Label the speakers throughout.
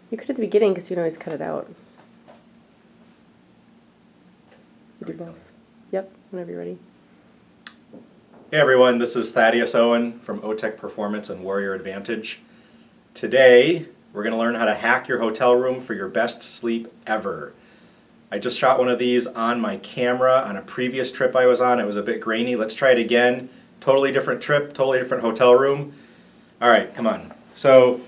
Speaker 1: You could at the beginning because you can always cut it out. You do both. Yep, whenever you're ready.
Speaker 2: Hey everyone, this is Thaddeus Owen from OTEC Performance and Warrior Advantage. Today, we're going to learn how to hack your hotel room for your best sleep ever. I just shot one of these on my camera on a previous trip I was on. It was a bit grainy. Let's try it again. Totally different trip, totally different hotel room. All right, come on. So,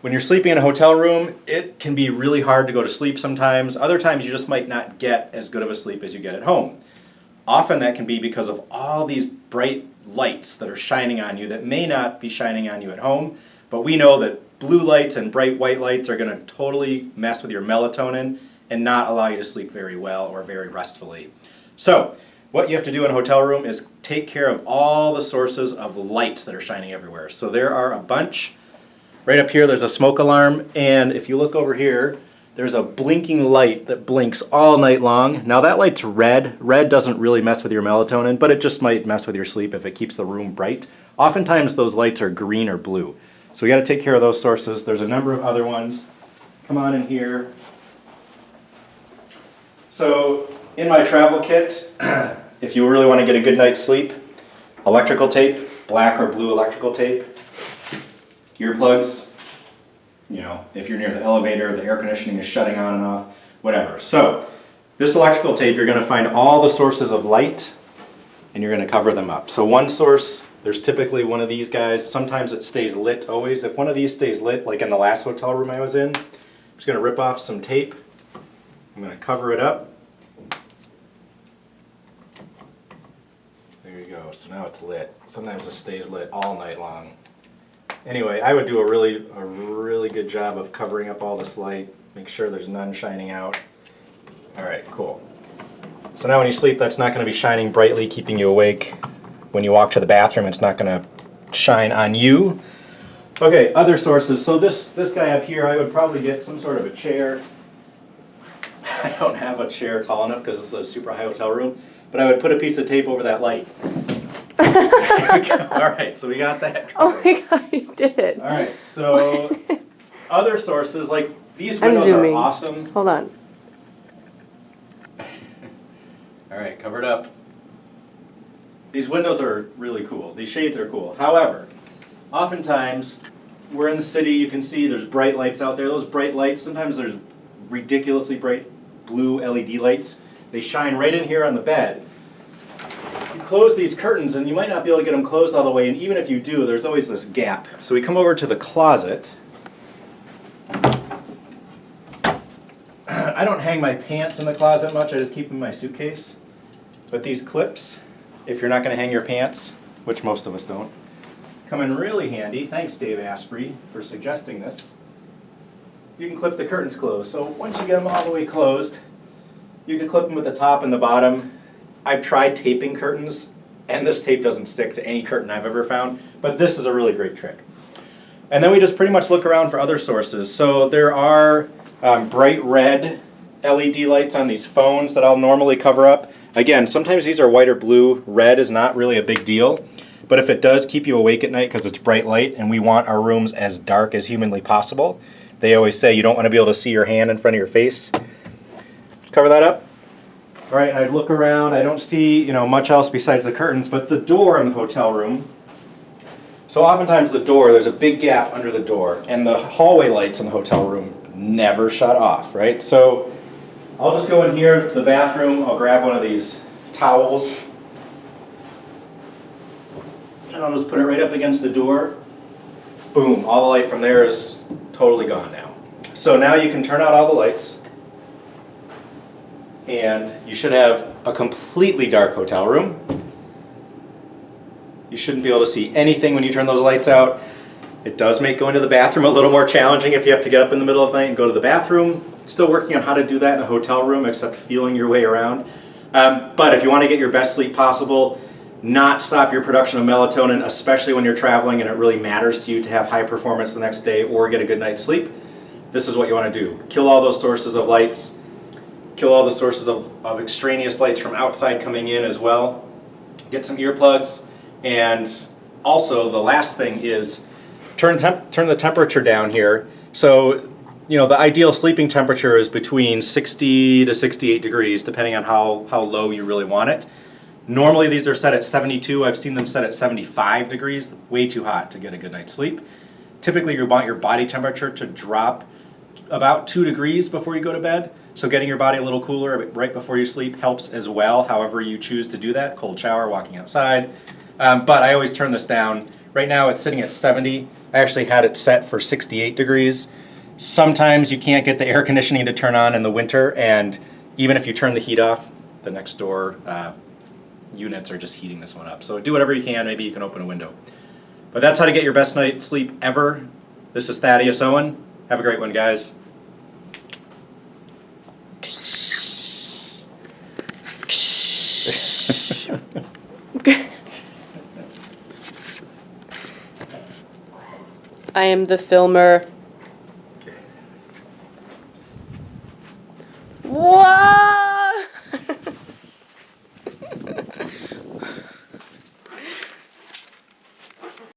Speaker 2: when you're sleeping in a hotel room, it can be really hard to go to sleep sometimes. Other times you just might not get as good of a sleep as you get at home. Often that can be because of all these bright lights that are shining on you that may not be shining on you at home, but we know that blue lights and bright white lights are going to totally mess with your melatonin and not allow you to sleep very well or very restfully. So, what you have to do in a hotel room is take care of all the sources of lights that are shining everywhere. So there are a bunch. Right up here there's a smoke alarm, and if you look over here, there's a blinking light that blinks all night long. Now that light's red. Red doesn't really mess with your melatonin, but it just might mess with your sleep if it keeps the room bright. Oftentimes those lights are green or blue. So we got to take care of those sources. There's a number of other ones. Come on in here. So in my travel kit, if you really want to get a good night's sleep, electrical tape, black or blue electrical tape, earplugs, you know, if you're near the elevator, the air conditioning is shutting on and off, whatever. So, this electrical tape, you're going to find all the sources of light and you're going to cover them up. So one source, there's typically one of these guys. Sometimes it stays lit always. If one of these stays lit, like in the last hotel room I was in, I'm just going to rip off some tape. I'm going to cover it up. There you go. So now it's lit. Sometimes it stays lit all night long. Anyway, I would do a really good job of covering up all this light. Make sure there's none shining out. All right, cool. So now when you sleep, that's not going to be shining brightly, keeping you awake. When you walk to the bathroom, it's not going to shine on you. Okay, other sources. So this guy up here, I would probably get some sort of a chair. I don't have a chair tall enough because it's a super high hotel room, but I would put a piece of tape over that light. All right, so we got that covered.
Speaker 1: Oh my god, you did it.
Speaker 2: All right, so other sources, like these windows are awesome.
Speaker 1: Hold on.
Speaker 2: All right, cover it up. These windows are really cool. These shades are cool. However, oftentimes, we're in the city, you can see there's bright lights out there. Those bright lights, sometimes there's ridiculously bright blue LED lights. They shine right in here on the bed. You close these curtains and you might not be able to get them closed all the way, and even if you do, there's always this gap. So we come over to the closet. I don't hang my pants in the closet much, I just keep them in my suitcase. But these clips, if you're not going to hang your pants, which most of us don't, come in really handy. Thanks, Dave Asprey, for suggesting this. You can clip the curtains closed. So once you get them all the way closed, you can clip them at the top and the bottom. I've tried taping curtains, and this tape doesn't stick to any curtain I've ever found, but this is a really great trick. And then we just pretty much look around for other sources. So there are bright red LED lights on these phones that I'll normally cover up. Again, sometimes these are white or blue. Red is not really a big deal, but if it does keep you awake at night because it's bright light and we want our rooms as dark as humanly possible, they always say you don't want to be able to see your hand in front of your face. Cover that up. All right, I look around, I don't see, much else besides the curtains, but the door in the hotel room. So oftentimes the door, there's a big gap under the door, and the hallway lights in the hotel room never shut off, right? So I'll just go in here to the bathroom, I'll grab one of these towels, and I'll just put it right up against the door. Boom, all the light from there is totally gone now. So now you can turn out all the lights, and you should have a completely dark hotel room. You shouldn't be able to see anything when you turn those lights out. It does make going to the bathroom a little more challenging if you have to get up in the middle of the night and go to the bathroom. Still working on how to do that in a hotel room, except feeling your way around. But if you want to get your best sleep possible, not stop your production of melatonin, especially when you're traveling and it really matters to you to have high performance the next day or get a good night's sleep, this is what you want to do. Kill all those sources of lights. Kill all the sources of extraneous lights from outside coming in as well. Get some earplugs. And also the last thing is turn the temperature down here. So you know, the ideal sleeping temperature is between 60 to 68 degrees, depending on how low you really want it. Normally these are set at 72. I've seen them set at 75 degrees, way too hot to get a good night's sleep. Typically you want your body temperature to drop about 2 degrees before you go to bed. So getting your body a little cooler right before you sleep helps as well, however you choose to do that. Cold shower, walking outside. But I always turn this down. Right now it's sitting at 70. I actually had it set for 68 degrees. Sometimes you can't get the air conditioning to turn on in the winter, and even if you turn the heat off, the next door units are just heating this one up. So do whatever you can. Maybe you can open a window. But that's how to get your best night's sleep ever. This is Thaddeus Owen. Have a great one, guys.
Speaker 1: I am the filmer.